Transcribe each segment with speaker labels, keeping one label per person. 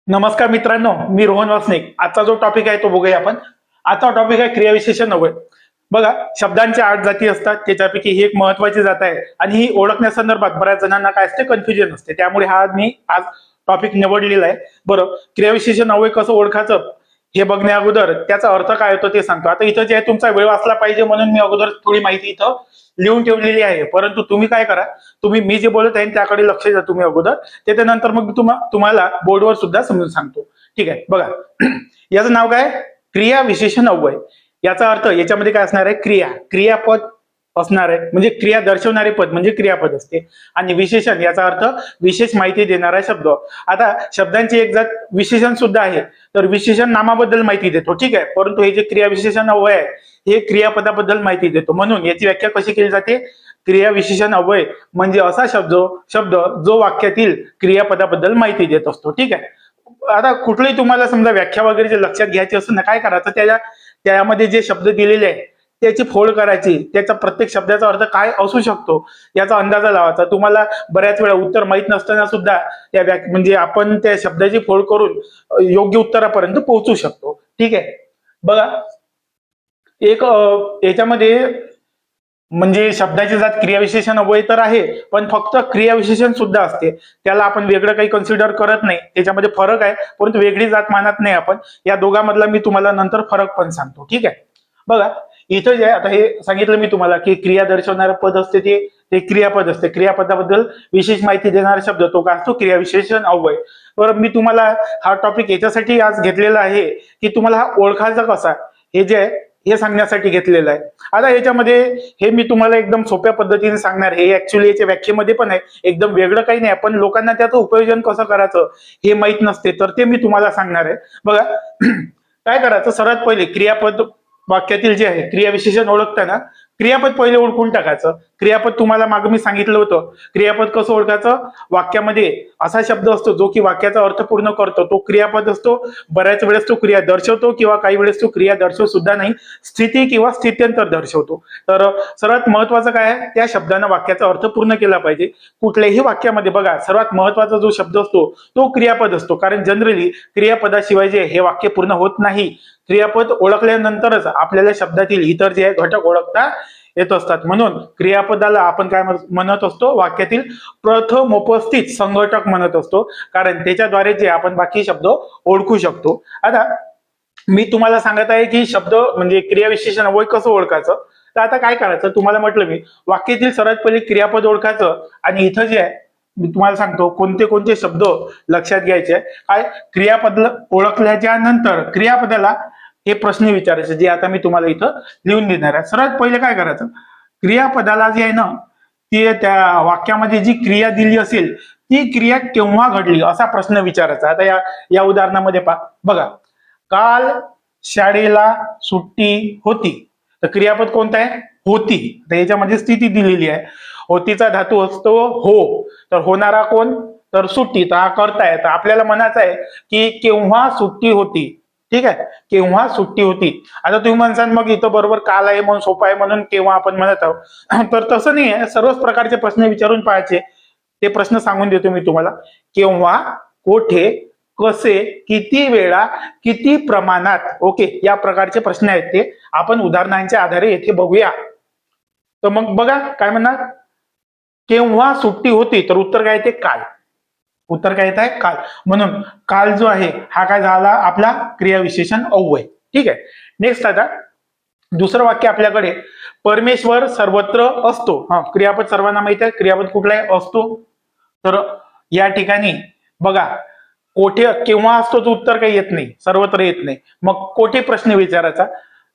Speaker 1: नमस्कार मित्रांनो, मी रोहन वासनिक. आजचा जो टॉपिक आहे तो बघूया आपण. आजचा टॉपिक आहे क्रियाविशेषण अव्यय. बघा, शब्दांच्या 8 जाती असतात, त्याच्यापैकी ही एक महत्वाची जात आहे आणि ही ओळखण्यासंदर्भात बऱ्याच जणांना काय असते, कन्फ्युजन असते. त्यामुळे मी आज टॉपिक निवडलेला आहे. बरं, क्रियाविशेषण अव्यय कसं ओळखायचं हे बघण्या अगोदर त्याचा अर्थ काय होतो ते सांगतो. आता इथं जे आहे तुमचा वेळ वाचला पाहिजे म्हणून मी अगोदर थोडी माहिती इथं लिहून ठेवलेली आहे. परंतु तुम्ही काय करा, तुम्ही मी जे बोलत आहे त्याकडे लक्ष द्या तुम्ही अगोदर. त्याच्यानंतर मग तुम्हाला बोर्डवर सुद्धा समजून सांगतो. ठीक आहे, बघा. याचं नाव काय? क्रिया विशेषण अव्यय. याचा अर्थ याच्यामध्ये काय असणार आहे? क्रियापद असणार आहे. म्हणजे क्रिया दर्शवणारे पद म्हणजे क्रियापद असते. आणि विशेषण याचा अर्थ विशेष माहिती देणारा शब्द. आता शब्दांची एक जात विशेषण सुद्धा आहे. तर विशेषण नामाबद्दल माहिती देतो, ठीक आहे. परंतु हे जे क्रिया विशेषण अव्यय आहे हे क्रियापदाबद्दल माहिती देतो. म्हणून याची व्याख्या कशी केली जाते? क्रिया विशेषण अव्यय म्हणजे असा शब्द जो वाक्यातील क्रियापदाबद्दल माहिती देत असतो, ठीक आहे. आता कुठलीही तुम्हाला समजा व्याख्या वगैरे जे लक्षात घ्यायची असेल ना, काय करायचं, त्यामध्ये जे शब्द दिलेले आहेत त्याची फोड करायची. त्याचा प्रत्येक शब्दाचा अर्थ काय असू शकतो याचा अंदाजा लावायचा. तुम्हाला बऱ्याच वेळा उत्तर माहित नसताना सुद्धा म्हणजे आपण त्या शब्दाची फोड करून योग्य उत्तरापर्यंत पोहोचू शकतो, ठीक आहे. बघा, एक याच्यामध्ये म्हणजे शब्दाची जात क्रियाविशेषण अव्यय तर आहे, पण फक्त क्रियाविशेषण सुद्धा असते. त्याला आपण वेगळं काही कन्सिडर करत नाही. त्याच्यामध्ये फरक आहे, परंतु वेगळी जात मानत नाही आपण. या दोघांमधला मी तुम्हाला नंतर फरक पण सांगतो, ठीक आहे. बघा, इथं जे आता हे सांगितलं मी तुम्हाला की क्रिया दर्शवणारं पद असते ते क्रियापद असते. क्रियापदाबद्दल विशेष माहिती देणारा शब्द तो काय असतो? क्रियाविशेषण अव्यय. बरं, मी तुम्हाला हा टॉपिक याच्यासाठी आज घेतलेला आहे की तुम्हाला हा ओळखायचा कसा हे जे आहे हे सांगण्यासाठी घेतलेलं आहे. आता याच्यामध्ये हे मी तुम्हाला एकदम सोप्या पद्धतीने सांगणार. हे ऍक्च्युली याच्या व्याख्येमध्ये पण आहे, एकदम वेगळं काही नाही. पण लोकांना त्याचं उपयोजन कसं करायचं हे माहित नसते, तर ते मी तुम्हाला सांगणार आहे. बघा, काय करायचं, सर्वात पहिले क्रियापद वाक्यातील जे आहे क्रियाविशेषण ओळखताना क्रियापद पहिले ओळखून टाकायचं. क्रियापद तुम्हाला मागे मी सांगितलं होतं. क्रियापद कसं ओळखायचं? वाक्यामध्ये असा शब्द असतो जो की वाक्याचा अर्थ पूर्ण करतो, तो क्रियापद असतो. बऱ्याच वेळेस तो क्रिया दर्शवतो किंवा काही वेळेस तो क्रिया दर्शवू सुद्धा नाही, स्थिती किंवा स्थित्यंतर दर्शवतो. तर सर्वात महत्वाचं काय आहे? त्या शब्दानं वाक्याचा अर्थ पूर्ण केला पाहिजे. कुठल्याही वाक्यामध्ये बघा, सर्वात महत्वाचा जो शब्द असतो तो क्रियापद असतो. कारण जनरली क्रियापदाशिवाय जे हे वाक्य पूर्ण होत नाही. क्रियापद ओळखल्यानंतरच आपल्याला शब्दातील इतर जे घटक ओळखता येत असतात. म्हणून क्रियापदाला आपण काय म्हणत असतो? वाक्यातील प्रथमोपस्थित संघटक म्हणत असतो. कारण त्याच्याद्वारे जे आपण बाकी शब्द ओळखू शकतो. आता मी तुम्हाला सांगत आहे की शब्द म्हणजे क्रियाविशेषण अव्यय कसं ओळखायचं. तर आता काय करायचं, तुम्हाला म्हटलं मी वाक्यातील सर्वात पहिले क्रियापद ओळखायचं. आणि इथं जे आहे मी तुम्हाला सांगतो कोणते कोणते शब्द लक्षात घ्यायचे. काय, क्रियापद ओळखल्याच्या नंतर क्रियापदाला हे प्रश्न विचारायचे, जे आता मी तुम्हाला इथं लिहून देणार आहे. सर्वात पहिले काय करायचं, क्रियापदाला जे आहे ना, ती त्या वाक्यामध्ये जी क्रिया दिली असेल ती क्रिया केव्हा घडली असा प्रश्न विचारायचा. आता या उदाहरणामध्ये बघा, काल शाळेला सुट्टी होती. तर क्रियापद कोणतं आहे? होती. तर याच्यामध्ये स्थिती दिलेली आहे. होतीचा धातू असतो हो. तर होणारा कोण? तर सुट्टी. तर हा कर्ता आहे. तर आपल्याला म्हणायचं आहे की केव्हा सुट्टी होती, ठीक आहे. केव्हा सुट्टी होती. आता तुम्ही म्हणसाल मग इथं बरोबर काल आहे म्हणून सोपं आहे म्हणून केव्हा आपण म्हणत आहोत. तर तसं नाही आहे. सर्वच प्रकारचे प्रश्न विचारून पाहायचे. ते प्रश्न सांगून देतो मी तुम्हाला. केव्हा, कोठे, कसे, किती वेळा, किती प्रमाणात, ओके, या प्रकारचे प्रश्न आहेत. ते आपण उदाहरणांच्या आधारे येथे बघूया. तर मग बघा काय म्हणणार, केव्हा सुट्टी होती. तर उत्तर काय येते? काल. उत्तर काय येत आहे? काल. म्हणून काल जो आहे हा काय झाला? आपला क्रियाविशेषण अव्यय, ठीक आहे. नेक्स्ट, आता दुसरं वाक्य आपल्याकडे, परमेश्वर सर्वत्र असतो. क्रियापद सर्वांना माहिती आहे. क्रियापद कुठला आहे? असतो. तर या ठिकाणी बघा, कोठे केव्हा असतो तर उत्तर काही येत नाही, सर्वत्र येत नाही. मग कोठे प्रश्न विचारायचा.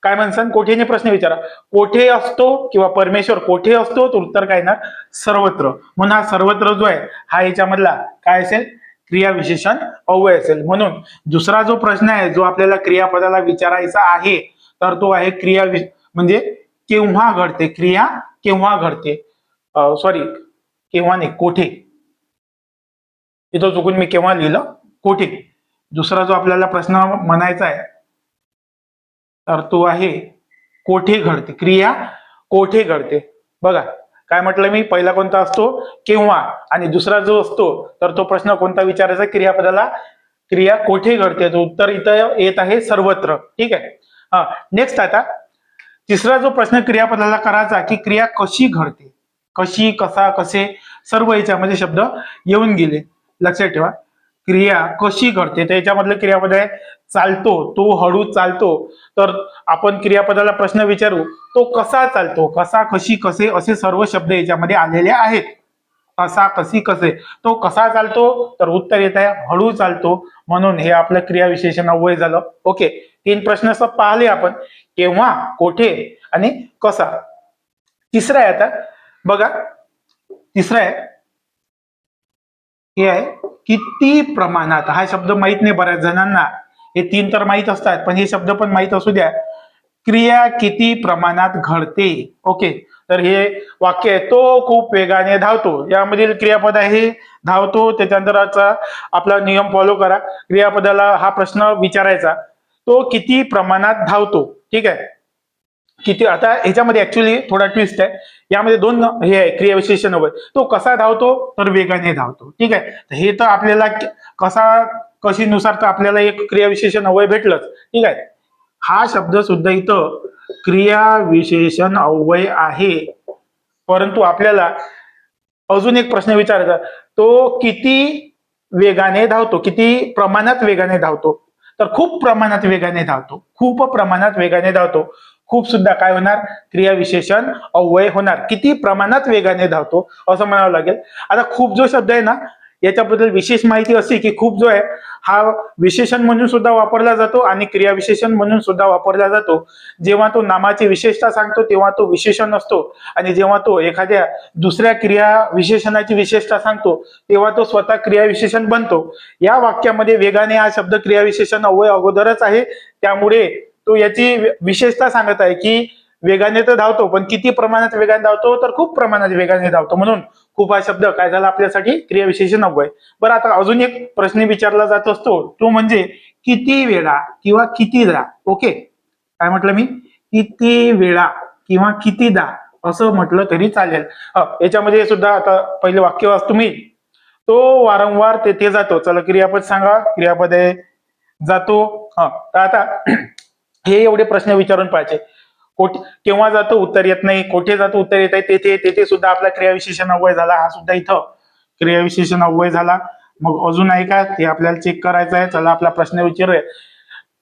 Speaker 1: काय म्हणसान? कोठेने प्रश्न विचारा. कोठे असतो किंवा परमेश्वर कोठे असतो तर उत्तर काय येणार? सर्वत्र. म्हणून हा सर्वत्र जो आहे हा याच्यामधला काय असेल? क्रियाविशेषण अव्यय असेल. म्हणून दुसरा जो प्रश्न आहे जो आपल्याला क्रियापदाला विचारायचा आहे तर तो आहे म्हणजे केव्हा घडते. क्रिया केव्हा घडते, सॉरी केव्हा नाही, कोठे. इथं चुकून मी केव्हा लिहिलं, कोठे. दुसरा जो आपल्याला प्रश्न म्हणायचा आहे तर तो आहे कोठे घडते. क्रिया कोठे घडते. बघा काय म्हटलं मी, पहिला कोणता असतो? केव्हा. आणि दुसरा जो असतो तर तो प्रश्न कोणता विचारायचा क्रियापदाला? क्रिया कोठे घडते, तर उत्तर इथं येत आहे सर्वत्र. ठीक आहे. नेक्स्ट आता तिसरा जो प्रश्न क्रियापदाला करायचा की क्रिया कशी घडते, कशी, कसा, कसे, सर्व याच्यामध्ये शब्द येऊन गेले. लक्षात ठेवा, क्रिया कशी घडते तर याच्यामधलं क्रियापद आहे चालतो, तो हळू चालतो. तर आपण क्रियापदाला प्रश्न विचारू, तो कसा चालतो, कसा, कशी, कसे असे सर्व शब्द याच्यामध्ये आलेले आहेत. कसा, कशी, कसे, तो कसा चालतो तर उत्तर येत आहे हळू चालतो. म्हणून हे आपलं क्रियाविशेषण अव्यय झालं. ओके, 3 प्रश्न सब पाहिले आपण, केव्हा, कोठे आणि कसा. तिसरा आहे आता बघा, तिसरा आहे हे आहे किती प्रमाणात. हा शब्द माहित नाही बऱ्याच जणांना, हे 3 तर माहित असतात पण हे शब्द पण माहित असू द्या. क्रिया किती प्रमाणात घडते. ओके, तर हे वाक्य आहे तो खूप वेगाने धावतो. यामधील क्रियापद आहे धावतो. त्याच्यानंतरचा आपला नियम फॉलो करा. क्रियापदाला हा प्रश्न विचारायचा, तो किती प्रमाणात धावतो. ठीक आहे, किती. आता ह्याच्यामध्ये ऍक्च्युअली थोडा ट्विस्ट आहे. यामध्ये 2 हे आहे क्रियाविशेषण अव्यय. तो कसा धावतो तर वेगाने धावतो. ठीक आहे, हे तर आपल्याला कसा, कशीनुसार तर आपल्याला एक क्रियाविशेषण अव्यय भेटलंच. ठीक आहे, हा शब्द सुद्धा इथं क्रियाविशेषण अव्यय आहे. परंतु आपल्याला अजून एक प्रश्न विचारायचा, तो किती वेगाने धावतो, किती प्रमाणात वेगाने धावतो. तर खूप प्रमाणात वेगाने धावतो, खूप प्रमाणात वेगाने धावतो. खूप सुद्धा काय होणार, क्रियाविशेषण अव्यय होणार. किती प्रमाणात वेगाने धावतो असं म्हणावं लागेल. आता खूप जो शब्द आहे ना, याच्याबद्दल विशेष माहिती अशी की खूप जो आहे हा विशेषण म्हणून सुद्धा वापरला जातो आणि क्रियाविशेषण म्हणून सुद्धा वापरला जातो. जेव्हा तो नामाची विशेषता सांगतो तेव्हा तो विशेषण असतो, आणि जेव्हा तो एखाद्या दुसऱ्या क्रिया विशेषणाची विशेषता सांगतो तेव्हा तो स्वतः क्रियाविशेषण बनतो. या वाक्यामध्ये वेगाने हा शब्द क्रियाविशेषण अव्यय अगोदरच आहे, त्यामुळे तो याची विशेषता सांगत आहे की वेगाने तर धावतो, पण किती प्रमाणात वेगाने धावतो तर खूप प्रमाणात वेगाने धावतो. म्हणून खूप हा शब्द काय झाला आपल्यासाठी क्रियाविशेषण अव्यय. बरं, आता अजून एक प्रश्न विचारला जात असतो, तो म्हणजे किती वेळा किंवा कितीदा. ओके, काय म्हटलं मी, किती वेळा किंवा कितीदा असं म्हटलं तरी चालेल. याच्यामध्ये सुद्धा आता पहिले वाक्य वाचतो मी, तो वारंवार तेथे जातो. चला क्रियापद सांगा. क्रियापद आहे जातो. तर आता हे एवढे प्रश्न विचारून पाहिजे. केव्हा जातो उत्तर येत नाही, कोठे जातो उत्तर येत आहे, तेथे, तेथे सुद्धा आपला क्रियाविशेषण अव्यय झाला. हा सुद्धा इथं क्रियाविशेषण अव्यय झाला. मग अजून आहे का ते आपल्याला चेक करायचं आहे. चला आपला प्रश्न विचारूया,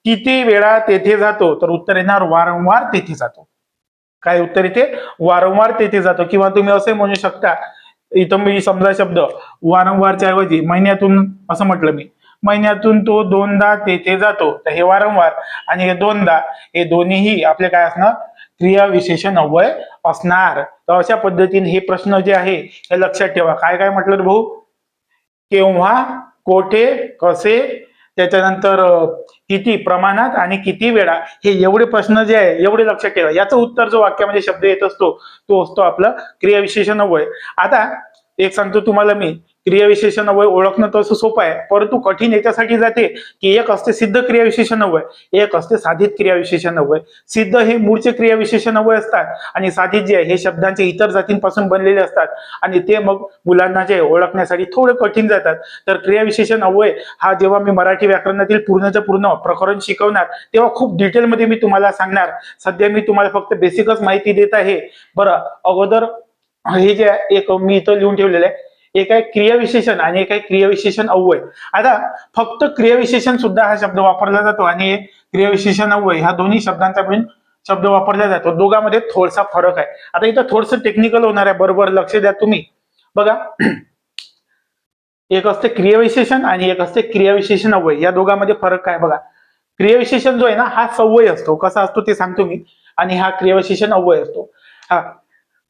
Speaker 1: किती वेळा तेथे जातो तर उत्तर येणार वारंवार तेथे जातो. काय उत्तर येते, वारंवार तेथे जातो. किंवा तुम्ही असे म्हणू शकता, इथं मी समजा शब्द वारंवारच्या ऐवजी महिन्यातून असं म्हटलं मी, महिन्यातून तो 2दा तेथे जातो. तर हे वारंवार आणि हे 2दा, हे दोन्हीही आपले काय असणार, क्रियाविशेषण अव्यय असणार. तर अशा पद्धतीने हे प्रश्न जे आहे हे लक्षात ठेवा. काय काय म्हटलं भाऊ, केव्हा, कोठे, कसे, त्याच्यानंतर किती प्रमाणात आणि किती वेळा, हे एवढे प्रश्न जे आहे एवढे लक्षात ठेवा. याचं उत्तर जो वाक्यामध्ये शब्द येत असतो तो असतो आपलं क्रियाविशेषण अव्यय. आता एक सांगतो तुम्हाला मी, क्रियाविशेषण अव्यय ओळखणं तसं सोपं आहे, परंतु कठीण याच्यासाठी जाते की एक असते सिद्ध क्रियाविशेषण अव्यय, एक असते साधित क्रियाविशेषण अव्यय. सिद्ध हे मूळचे क्रियाविशेषण अव्यय असतात आणि साधित जे आहे हे शब्दांच्या इतर जातींपासून बनलेले असतात आणि ते मग मुलांना जे ओळखण्यासाठी थोडं कठीण जातात. तर क्रियाविशेषण अव्यय हा जेव्हा मी मराठी व्याकरणातील पूर्णचं पूर्ण प्रकरण शिकवणार तेव्हा खूप डिटेलमध्ये मी तुम्हाला सांगणार. सध्या मी तुम्हाला फक्त बेसिकच माहिती देत आहे. बरं, अगोदर हे जे एक मी इथं लिहून ठेवलेलं आहे, एक आहे क्रियाविशेषण आणि एक आहे क्रियाविशेषण अव्यय. आता फक्त क्रियाविशेषण सुद्धा हा शब्द वापरला जातो आणि क्रियाविशेषण अव्यय ह्या दोन्ही शब्दांचा मिळून शब्द वापरला जातो. दोघांमध्ये थोडासा फरक आहे. आता इथं थोडंसं टेक्निकल होणार आहे, बरोबर लक्ष द्या तुम्ही. बघा, एक असते क्रियाविशेषण आणि एक असते क्रियाविशेषण अव्यय. या दोघांमध्ये फरक काय बघा. क्रियाविशेषण जो आहे ना हा सव्यय असतो. कसा असतो ते सांगतो मी. आणि हा क्रियाविशेषण अव्यय असतो. हा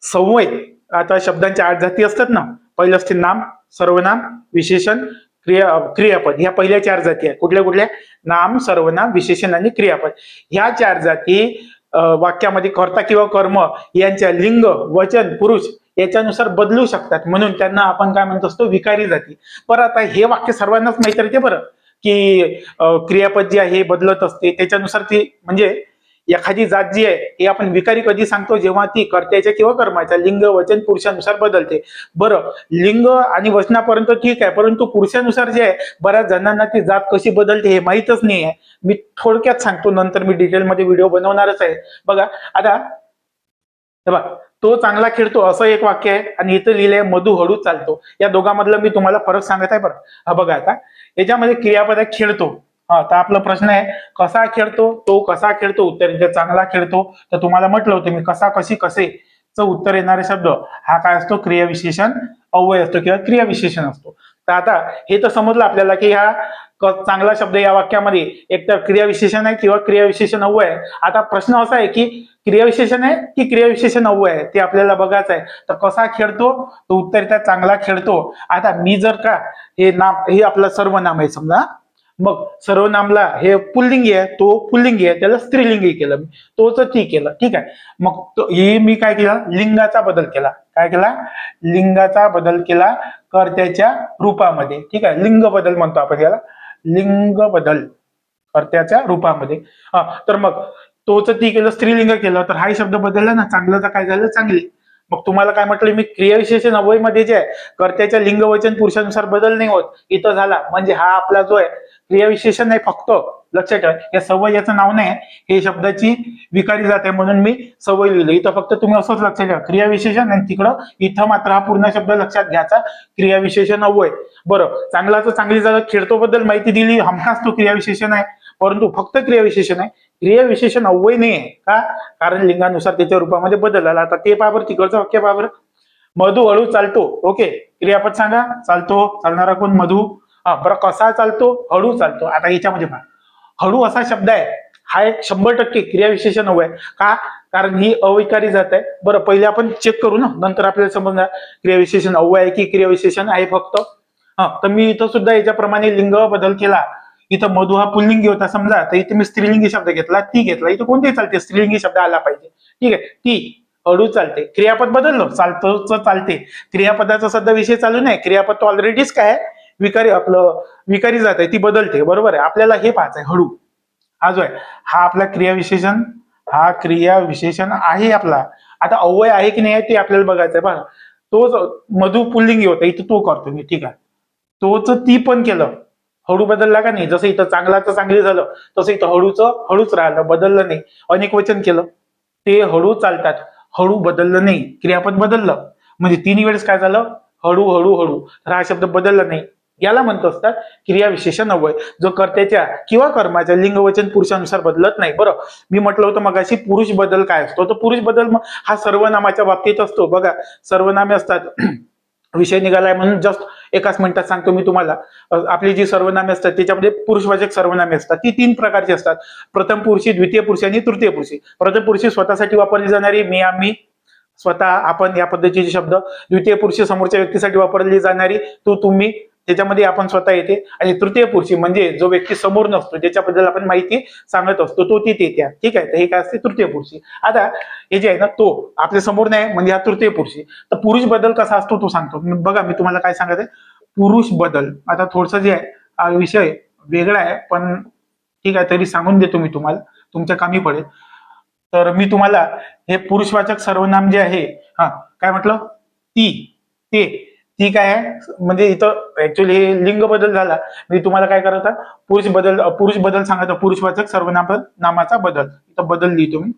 Speaker 1: सव्यय, आता शब्दांच्या 8 जाती असतात ना, पहिलं असते नाम, सर्वनाम, विशेषण, क्रियापद. ह्या पहिल्या 4 जाती आहेत. कुठल्या कुठल्या, नाम, सर्वनाम, विशेषण आणि क्रियापद. ह्या 4 जाती वाक्यामध्ये कर्ता किंवा कर्म यांच्या लिंग, वचन, पुरुष याच्यानुसार बदलू शकतात, म्हणून त्यांना आपण काय म्हणत असतो, विकारी जाती. बरं, आता हे वाक्य सर्वांनाच माहिती आहे बरं की क्रियापद जे आहे हे बदलत असते, त्याच्यानुसार ती म्हणजे एखादी जात जी आहे ही आपण विकारी कधी सांगतो, जेव्हा ती कर्त्याच्या किंवा कर्माच्या लिंग वचन पुरुषानुसार बदलते. बरं, लिंग आणि वचनापर्यंत ठीक आहे, परंतु पुरुषानुसार जे आहे बऱ्याच जणांना ती जात कशी बदलते हे माहीतच नाही आहे. मी थोडक्यात सांगतो, नंतर मी डिटेलमध्ये व्हिडिओ बनवणारच आहे. बघा आता, तो चांगला खेळतो असं एक वाक्य आहे आणि इथं लिहिलंय मधू हळू चालतो. या दोघांमधला मी तुम्हाला फरक सांगत आहे बरं. हा बघा आता, याच्यामध्ये क्रियापद आहे खेळतो. तर आपला प्रश्न आहे कसा खेळतो, तो कसा खेळतो. उत्तर इथे चांगला खेळतो. तर तुम्हाला म्हटलं होतं मी कसा, कशी, कसे च उत्तर येणारे शब्द हा काय असतो, क्रियाविशेषण अव्यय असतो किंवा क्रियाविशेषण असतो. तर आता हे तर समजलं आपल्याला की हा चांगला शब्द या वाक्यामध्ये एकतर क्रियाविशेषण आहे किंवा क्रियाविशेषण अव्यय आहे. आता प्रश्न असा आहे की क्रियाविशेषण आहे की क्रियाविशेषण अव्यय आहे ते आपल्याला बघायचं आहे. तर कसा खेळतो, तो उत्तर त्या चांगला खेळतो. आता मी जर का हे नाम, हे आपलं सर्वनाम आहे समजा, मग सर्वनामला हे पुल्लिंगी आहे, तो पुल्लिंगी आहे, त्याला स्त्रीलिंगी केलं मी, तोच ती केलं. ठीक आहे, मग हे मी काय केलं, लिंगाचा बदल केला. काय केला, लिंगाचा बदल केला कर्त्याच्या रूपामध्ये. ठीक आहे, लिंग बदल म्हणतो आपण याला, लिंग बदल कर्त्याच्या रूपामध्ये. तर मग तोच ती केलं, स्त्रीलिंग केलं, तर हाही शब्द बदलला ना, चांगलं तर काय झालं, चांगली. मग तुम्हाला काय म्हटलं मी, क्रियाविशेषण अव्यय मध्ये जे आहे कर्त्याच्या लिंग वचन पुरुषानुसार बदल नाही होत, इथं झाला. म्हणजे हा आपला जो आहे क्रियाविशेषण नाही, फक्त लक्षात ठेवा या सवय याचं नाव नाही, हे शब्दाची विकारी जात आहे म्हणून मी सवय लिहिली. इथं फक्त तुम्ही असंच लक्षात ठेवा क्रियाविशेषण, आणि तिकडं इथं मात्र हा पूर्ण शब्द लक्षात घ्यायचा, क्रियाविशेषण अव्यय. बरं, चांगलाच चांगली झालं, खेळतो बद्दल माहिती दिली, हमखास तो क्रियाविशेषण आहे, परंतु फक्त क्रियाविशेषण आहे, क्रियाविशेषण अव्यय नाही आहे. का, कारण लिंगानुसार त्याच्या रूपामध्ये बदल झाला. आता ते पाबर, तिकडचं वाक्य पाबर, मधू हळू चालतो. ओके, क्रियापद सांगा, चालतो, चालणारा कोण, मधू. बरं, कसा चालतो, हळू चालतो. आता याच्यामध्ये पहा, हळू असा शब्द आहे, हा एक 100% क्रियाविशेषण अव्यय. का, कारण ही अविकारी जात आहे. बरं, पहिले आपण चेक करू ना, नंतर आपल्याला समजणार क्रियाविशेषण अव्यय आहे की क्रियाविशेषण आहे फक्त. तर मी इथं सुद्धा याच्याप्रमाणे लिंग बदल केला. इथं मधू हा पुल्लिंगी होता समजा, तर इथे मी स्त्रीलिंगी शब्द घेतला, ती घेतला. इथं कोणतेही चालते, स्त्रीलिंगी शब्द आला पाहिजे. ठीक आहे, ती हळू चालते. क्रियापद बदललं, चालतो चालते. क्रियापदाचा सध्या विषय चालू नाही, क्रियापद तो ऑलरेडीच काय विकारी, आपलं विकारी जात आहे, ती बदलते. बरोबर आहे, आपल्याला हे पाहायचंय हळू. हा जो आहे हा आपला क्रियाविशेषण, हा क्रियाविशेषण आहे आपला. आता अव्यय आहे की नाही आहे ते आपल्याला बघायचंय. बघा, तोच मधू पुल्लिंगी होता, इथं तो करतो मी. ठीक आहे, तोच ती पण केलं, हळू बदलला का नाही. जसं इथं चांगलाचं चांगली झालं, तसं इथं हळूचं हळूच राहिलं, बदललं नाही. अनेक वचन केलं, ते हळू चालतात, हळू बदललं नाही, क्रियापद बदललं, म्हणजे 3 वेळेस काय झालं, हळू हळू हळू. तर हा शब्द बदलला नाही, याला म्हणत असतात क्रियाविशेषण अव्यय, जो कर्त्याच्या किंवा कर्माच्या लिंग वचन पुरुषानुसार बदलत नाही. बरं, मी म्हटलं होतं मगाशी पुरुष बदल काय असतो, तर पुरुष बदल हा सर्वनामाच्या बाबतीत असतो. बघा, सर्वनामे असतात, विषय निघालाय म्हणून जस्ट एकाच मिनिटात सांगतो मी तुम्हाला. आपली जी सर्वनामे असतात त्याच्यामध्ये पुरुषवाचक सर्वनामे असतात, ती 3 प्रकारची असतात. प्रथम पुरुषी, द्वितीय पुरुषी आणि तृतीय पुरुषी. प्रथम पुरुषी स्वतःसाठी वापरली जाणारी मी, आम्ही, स्वतः, आपण या पद्धतीचे शब्द. द्वितीय पुरुषी समोरच्या व्यक्तीसाठी वापरली जाणारी तू, तुम्ही, त्याच्यामध्ये आपण स्वतः येते. आणि तृतीय पुरुषी म्हणजे जो व्यक्ती समोर नसतो, ज्याच्याबद्दल आपण माहिती सांगत असतो, तो तिथे त्या. ठीक आहे, तर हे काय असते, तृतीय पुरुषी. आता हे जे आहे ना, तो आपल्या समोर नाही म्हणजे हा तृतीय पुरुषी. तर पुरुष बदल कसा असतो तो सांगतो. बघा, मी तुम्हाला काय सांगत आहे, पुरुष बदल. आता थोडस जे आहे हा विषय वेगळा आहे, पण ठीक आहे तरी सांगून देतो मी तुम्हाला, तुमच्या कामी पडेल. तर मी तुम्हाला हे पुरुषवाचक सर्वनाम जे आहे, काय म्हटलं, ती, ते, ती काय आहे, म्हणजे इथं ऍक्च्युअली हे लिंग बदल झाला. मी तुम्हाला काय करायचं, पुरुष बदल सांगायचं, पुरुषवाचक सर्वनाम नामाचा बदल. इथं बदल लिहितो मी,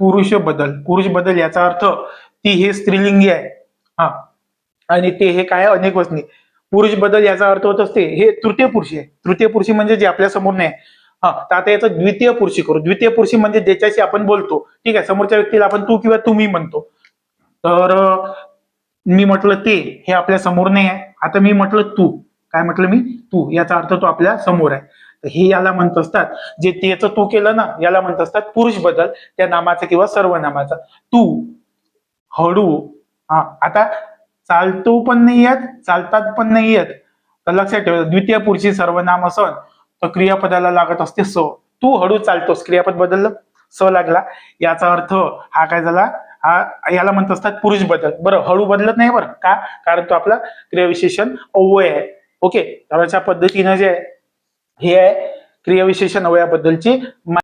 Speaker 1: पुरुष बदल याचा अर्थ ती हे स्त्रीलिंगी आहे, आणि ते हे काय अनेक वचनी. पुरुष बदल याचा अर्थ होत असते हे तृतीय पुरुषी आहे. तृतीय पुरुषी म्हणजे जे आपल्या समोर नाही. तर आता याचं द्वितीय पुरुषी करू. द्वितीय पुरुषी म्हणजे ज्याच्याशी आपण बोलतो. ठीक आहे, समोरच्या व्यक्तीला आपण तू किंवा तुम्ही म्हणतो. तर मी म्हटलं ते, हे आपल्या समोर नाही आहे. आता मी म्हटलं तू, काय म्हटलं मी, तू, याचा अर्थ तो आपल्या समोर आहे. तर हे याला म्हणत असतात, जे त्याचं तू केलं ना, याला म्हणत असतात पुरुष बदल, त्या नामाचा किंवा सर्वनामाचा. तू, हळू. आता चालतो पण नाही येत, चालतात पण नाही येत, तर लक्षात ठेवा, द्वितीय पुरुषी सर्वनाम असन तर क्रियापदाला लागत असते स. तू हळू चालतोस, क्रियापद बदललं, स लागला, याचा अर्थ हा काय झाला, हा याला म्हणत असतात पुरुष बदल. बरं, हळू बदलत नाही बरं का, कारण तो आपला क्रियाविशेषण अव्यय आहे. ओके, तर अशा पद्धतीनं जे हे आहे क्रियाविशेषण अव्ययाबद्दलची